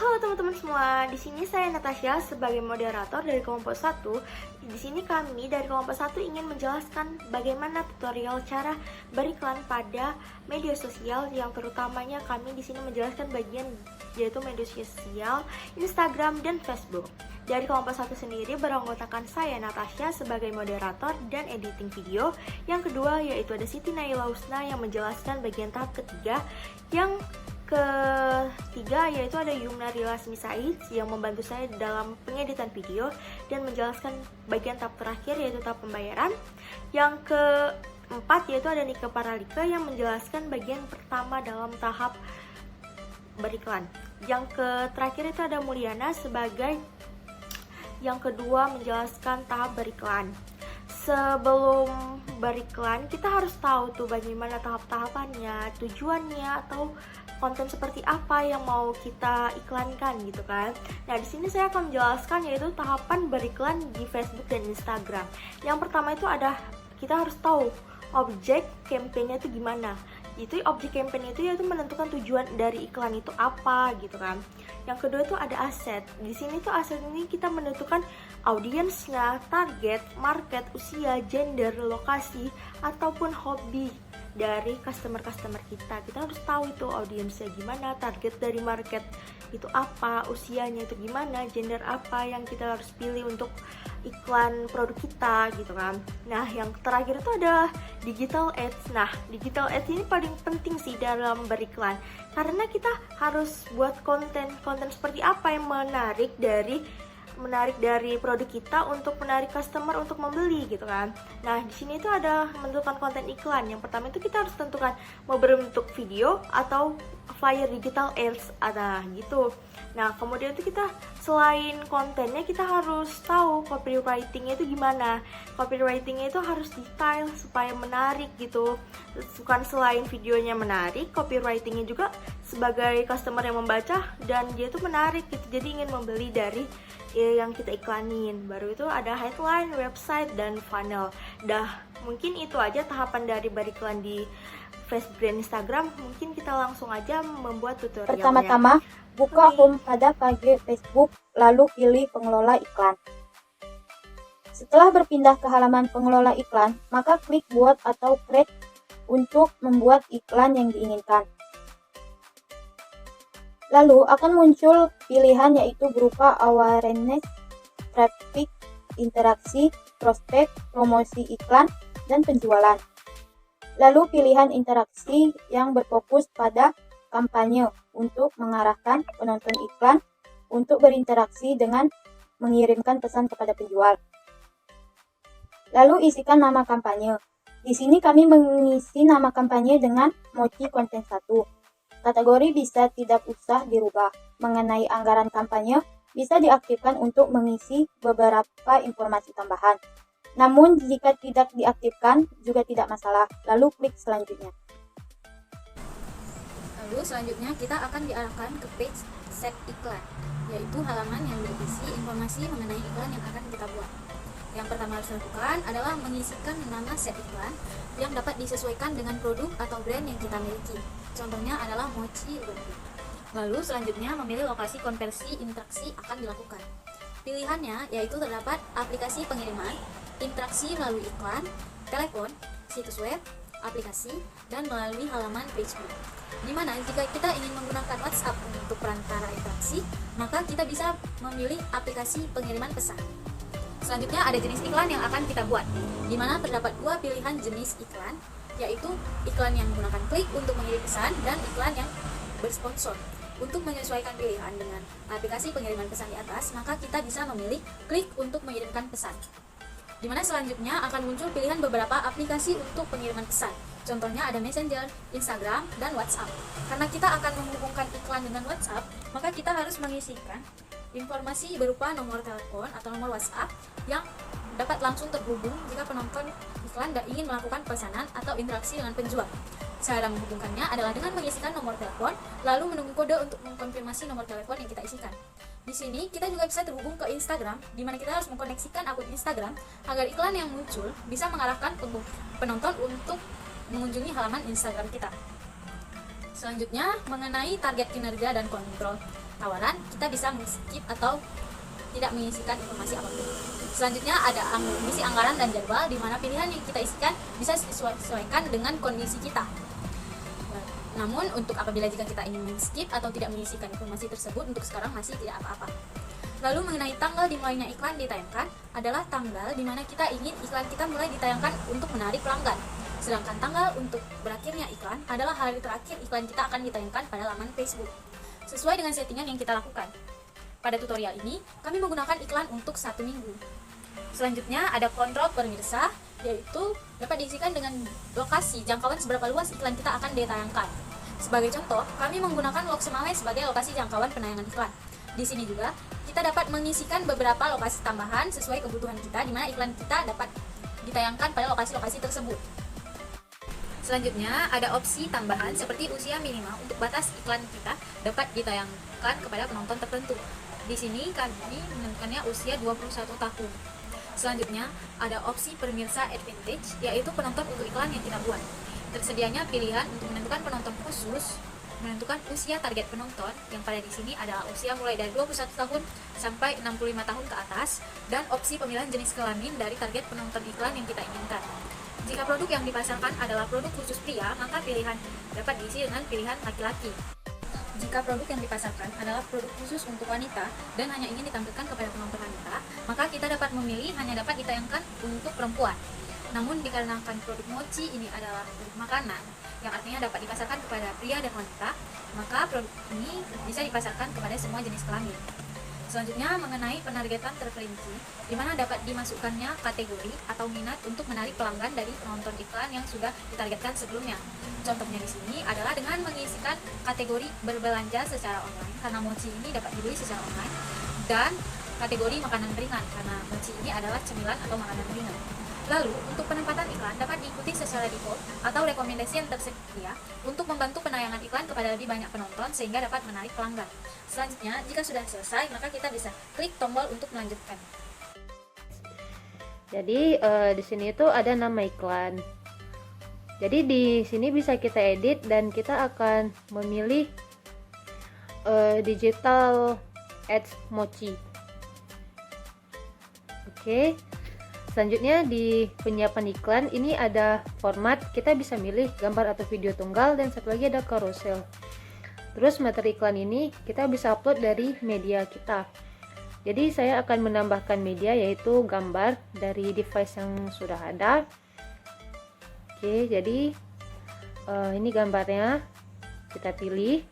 Halo teman-teman semua, di sini saya Natasha sebagai moderator dari kelompok 1. Di sini kami dari kelompok 1 ingin menjelaskan bagaimana tutorial cara beriklan pada media sosial, yang terutamanya kami di sini menjelaskan bagian yaitu media sosial Instagram dan Facebook. Dari kelompok 1 sendiri beranggotakan saya Natasha sebagai moderator dan editing video. Yang kedua yaitu ada Siti Naila Husna yang menjelaskan bagian tahap ketiga. Yang ketiga yaitu ada Yumna Rilasmi Said yang membantu saya dalam pengeditan video dan menjelaskan bagian tahap terakhir yaitu tahap pembayaran. Yang keempat yaitu ada Nika Paralika yang menjelaskan bagian pertama dalam tahap beriklan. Yang terakhir itu ada Mulyana sebagai yang kedua menjelaskan tahap beriklan. Sebelum beriklan kita harus tahu tuh bagaimana tahap-tahapannya, tujuannya atau konten seperti apa yang mau kita iklankan gitu kan. Nah, di sini saya akan menjelaskan yaitu tahapan beriklan di Facebook dan Instagram. Yang pertama itu ada kita harus tahu objek kampanye itu gimana. Itu objek kampanye itu yaitu menentukan tujuan dari iklan itu apa gitu kan. Yang kedua itu ada aset. Di sini tuh aset ini kita menentukan audiensnya, target, market, usia, gender, lokasi ataupun hobi dari customer kita. Kita harus tahu itu audiensnya gimana, target dari market itu apa, usianya itu gimana, gender apa yang kita harus pilih untuk iklan produk kita gitu kan. Nah, yang terakhir itu ada digital ads. Nah, digital ads ini paling penting sih dalam beriklan karena kita harus buat konten seperti apa yang menarik dari produk kita untuk menarik customer untuk membeli gitu kan. Nah, di sini itu ada menentukan konten iklan. Yang pertama itu kita harus tentukan mau berbentuk video atau flyer digital ads ada gitu. Nah, kemudian itu kita selain kontennya kita harus tahu copywritingnya itu gimana. Copywritingnya itu harus detail supaya menarik gitu. Bukan selain videonya menarik, copywritingnya juga sebagai customer yang membaca dan dia itu menarik gitu. Jadi ingin membeli dari yang kita iklanin. Baru itu ada headline, website, dan funnel. Dah, mungkin itu aja tahapan dari beriklan di Facebook dan Instagram. Mungkin kita langsung aja membuat tutorialnya. Pertama-tama, buka home pada page Facebook, lalu pilih pengelola iklan. Setelah berpindah ke halaman pengelola iklan, maka klik buat atau create untuk membuat iklan yang diinginkan. Lalu akan muncul pilihan yaitu berupa awareness, traffic, interaksi, prospek, promosi iklan, dan penjualan. Lalu pilihan interaksi yang berfokus pada kampanye untuk mengarahkan penonton iklan untuk berinteraksi dengan mengirimkan pesan kepada penjual. Lalu isikan nama kampanye. Di sini kami mengisi nama kampanye dengan mochi konten 1. Kategori bisa tidak usah dirubah. Mengenai anggaran kampanye, bisa diaktifkan untuk mengisi beberapa informasi tambahan. Namun, jika tidak diaktifkan, juga tidak masalah. Lalu klik selanjutnya. Lalu selanjutnya kita akan diarahkan ke page set iklan, yaitu halaman yang berisi informasi mengenai iklan yang akan kita buat. Yang pertama harus dilakukan adalah mengisikan nama set iklan yang dapat disesuaikan dengan produk atau brand yang kita miliki. Contohnya adalah mochi Lumpur. Lalu selanjutnya memilih lokasi konversi interaksi akan dilakukan. Pilihannya yaitu terdapat aplikasi pengiriman, interaksi melalui iklan, telepon, situs web, aplikasi, dan melalui halaman Facebook. Dimana jika kita ingin menggunakan WhatsApp untuk perantara interaksi, maka kita bisa memilih aplikasi pengiriman pesan. Selanjutnya ada jenis iklan yang akan kita buat, di mana terdapat dua pilihan jenis iklan, yaitu iklan yang menggunakan klik untuk mengirim pesan dan iklan yang bersponsor. Untuk menyesuaikan pilihan dengan aplikasi pengiriman pesan di atas, maka kita bisa memilih klik untuk mengirimkan pesan. Di mana selanjutnya akan muncul pilihan beberapa aplikasi untuk pengiriman pesan. Contohnya ada Messenger, Instagram, dan WhatsApp. Karena kita akan menghubungkan iklan dengan WhatsApp, maka kita harus mengisikan informasi berupa nomor telepon atau nomor WhatsApp yang dapat langsung terhubung jika penonton iklan ingin melakukan pesanan atau interaksi dengan penjual. Cara menghubungkannya adalah dengan mengisikan nomor telepon, lalu menunggu kode untuk mengkonfirmasi nomor telepon yang kita isikan. Di sini kita juga bisa terhubung ke Instagram, di mana kita harus mengkoneksikan akun Instagram agar iklan yang muncul bisa mengarahkan penonton untuk mengunjungi halaman Instagram kita. Selanjutnya, mengenai target kinerja dan kontrol. tawaran, kita bisa skip atau tidak mengisikan informasi apapun. Selanjutnya ada mengisi anggaran dan jadwal, di mana pilihan yang kita isikan bisa disesuaikan dengan kondisi kita. Namun untuk apabila jika kita ingin men-skip atau tidak mengisikan informasi tersebut, untuk sekarang masih tidak apa-apa. Lalu mengenai tanggal dimulainya iklan ditayangkan adalah tanggal di mana kita ingin iklan kita mulai ditayangkan untuk menarik pelanggan. Sedangkan tanggal untuk berakhirnya iklan adalah hari terakhir iklan kita akan ditayangkan pada laman Facebook, sesuai dengan settingan yang kita lakukan. Pada tutorial ini, kami menggunakan iklan untuk 1 minggu. Selanjutnya ada kontrol pemirsa, yaitu dapat diisikan dengan lokasi jangkauan seberapa luas iklan kita akan ditayangkan. Sebagai contoh, kami menggunakan Lok Semawe sebagai lokasi jangkauan penayangan iklan. Di sini juga kita dapat mengisikan beberapa lokasi tambahan sesuai kebutuhan kita, di mana iklan kita dapat ditayangkan pada lokasi-lokasi tersebut. Selanjutnya ada opsi tambahan seperti usia minimal untuk batas iklan kita dapat ditayangkan kepada penonton tertentu. Di sini kami menentukannya usia 21 tahun. Selanjutnya ada opsi pemirsa advantage, yaitu penonton untuk iklan yang kita buat. Tersedianya pilihan untuk menentukan penonton khusus, menentukan usia target penonton yang pada di sini adalah usia mulai dari 21 tahun sampai 65 tahun ke atas, dan opsi pemilihan jenis kelamin dari target penonton iklan yang kita inginkan. Jika produk yang dipasarkan adalah produk khusus pria, maka pilihan dapat diisi dengan pilihan laki-laki. Jika produk yang dipasarkan adalah produk khusus untuk wanita dan hanya ingin ditampilkan kepada penonton wanita, maka kita dapat memilih hanya dapat ditayangkan untuk perempuan. Namun dikarenakan produk mochi ini adalah produk makanan yang artinya dapat dipasarkan kepada pria dan wanita, maka produk ini bisa dipasarkan kepada semua jenis kelamin. Selanjutnya mengenai penargetan terperinci, di mana dapat dimasukkannya kategori atau minat untuk menarik pelanggan dari penonton iklan yang sudah ditargetkan sebelumnya. Contohnya di sini adalah dengan mengisikan kategori berbelanja secara online, karena mochi ini dapat dibeli secara online, dan kategori makanan ringan, karena mochi ini adalah cemilan atau makanan ringan. Lalu, untuk penempatan iklan dapat diikuti secara default atau rekomendasi yang tersedia untuk membantu penayangan iklan kepada lebih banyak penonton sehingga dapat menarik pelanggan. Selanjutnya, jika sudah selesai, maka kita bisa klik tombol untuk melanjutkan. Jadi di sini itu ada nama iklan. Jadi di sini bisa kita edit dan kita akan memilih digital ads mochi. Oke. Selanjutnya di penyiapan iklan ini ada format, kita bisa milih gambar atau video tunggal, dan satu lagi ada carousel. Terus materi iklan ini kita bisa upload dari media kita. Jadi saya akan menambahkan media yaitu gambar dari device yang sudah ada. Oke, jadi ini gambarnya, kita pilih.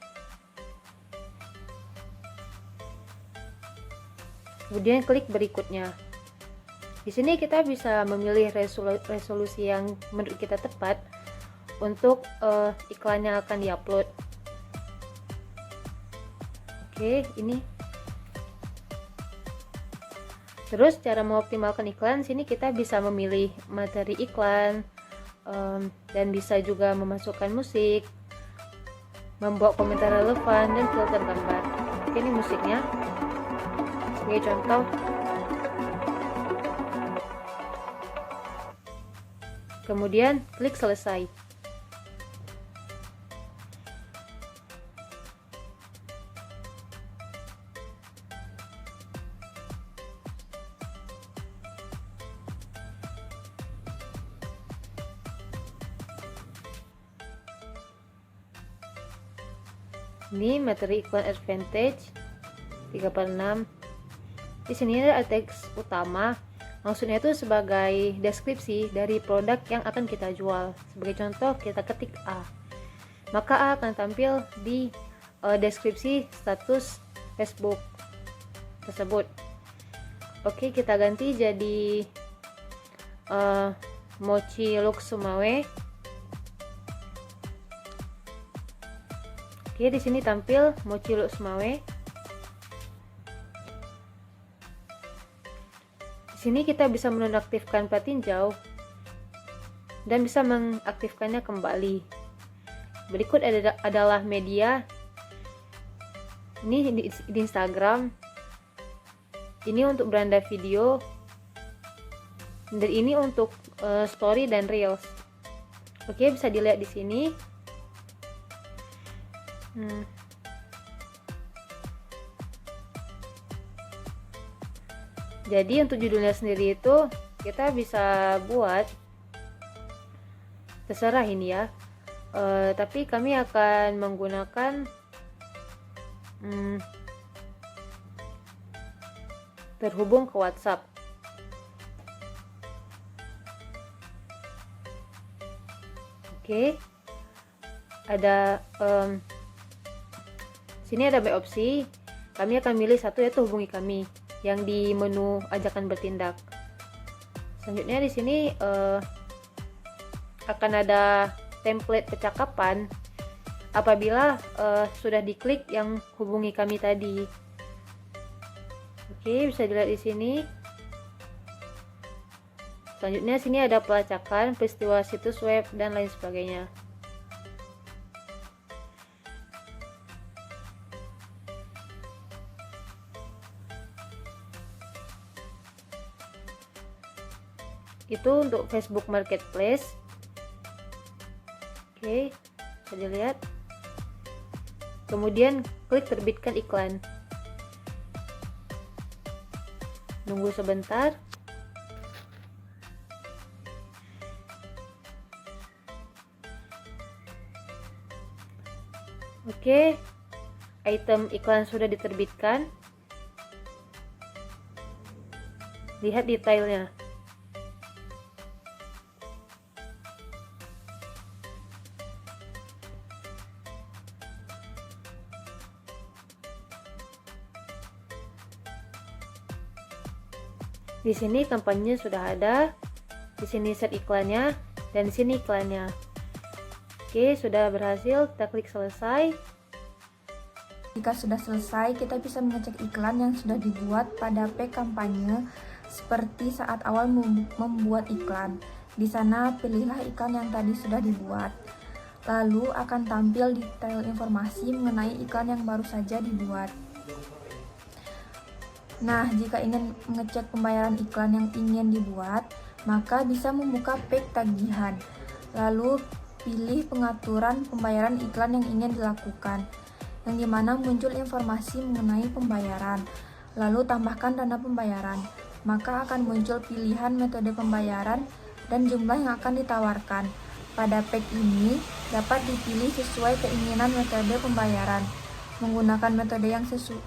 Kemudian klik berikutnya. Di sini kita bisa memilih resolusi yang menurut kita tepat untuk iklan yang akan diupload. Oke, ini. Terus cara mengoptimalkan iklan, sini kita bisa memilih materi iklan, dan bisa juga memasukkan musik, membuat komentar relevan, dan filter gambar. Oke, ini musiknya. Sebagai contoh. Kemudian klik selesai. Ini materi iklan advantage 3/6. Di sini ada teks utama. Maksudnya itu sebagai deskripsi dari produk yang akan kita jual. Sebagai contoh, kita ketik A. Maka A akan tampil di deskripsi status Facebook tersebut. Oke, kita ganti jadi Mochi Lok Semawe. Oke, di sini tampil Mochi Lok Semawe. Di sini kita bisa menonaktifkan plat tinjau dan bisa mengaktifkannya kembali. Berikut adalah media. Ini di Instagram. Ini untuk beranda video. Dan ini untuk story dan reels. Oke, bisa dilihat di sini. Jadi untuk judulnya sendiri itu kita bisa buat terserah ini ya. Tapi kami akan menggunakan terhubung ke WhatsApp. Oke, ada sini ada banyak opsi. Kami akan milih satu, yaitu hubungi kami yang di menu ajakan bertindak. Selanjutnya di sini akan ada template percakapan apabila sudah diklik yang hubungi kami tadi. Oke, bisa dilihat di sini. Selanjutnya sini ada pelacakan, peristiwa situs web dan lain sebagainya. Itu untuk Facebook Marketplace. Oke, bisa dilihat. Kemudian klik terbitkan iklan. Nunggu sebentar. Oke, item iklan sudah diterbitkan. Lihat detailnya. Di sini kampanye sudah ada, di sini set iklannya, dan di sini iklannya. Oke, sudah berhasil, kita klik selesai. Jika sudah selesai, kita bisa mengecek iklan yang sudah dibuat pada pack kampanye seperti saat awal membuat iklan. Di sana pilihlah iklan yang tadi sudah dibuat. Lalu akan tampil detail informasi mengenai iklan yang baru saja dibuat. Nah, jika ingin mengecek pembayaran iklan yang ingin dibuat, maka bisa membuka pack tagihan. Lalu pilih pengaturan pembayaran iklan yang ingin dilakukan, yang dimana muncul informasi mengenai pembayaran. Lalu tambahkan dana pembayaran, maka akan muncul pilihan metode pembayaran dan jumlah yang akan ditawarkan. Pada pack ini dapat dipilih sesuai keinginan metode pembayaran, menggunakan metode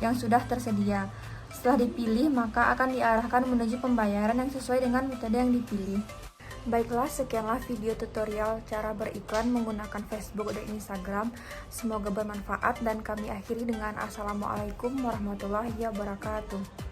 yang sudah tersedia. Setelah dipilih, maka akan diarahkan menuju pembayaran yang sesuai dengan metode yang dipilih. Baiklah, sekianlah video tutorial cara beriklan menggunakan Facebook dan Instagram. Semoga bermanfaat dan kami akhiri dengan Assalamualaikum warahmatullahi wabarakatuh.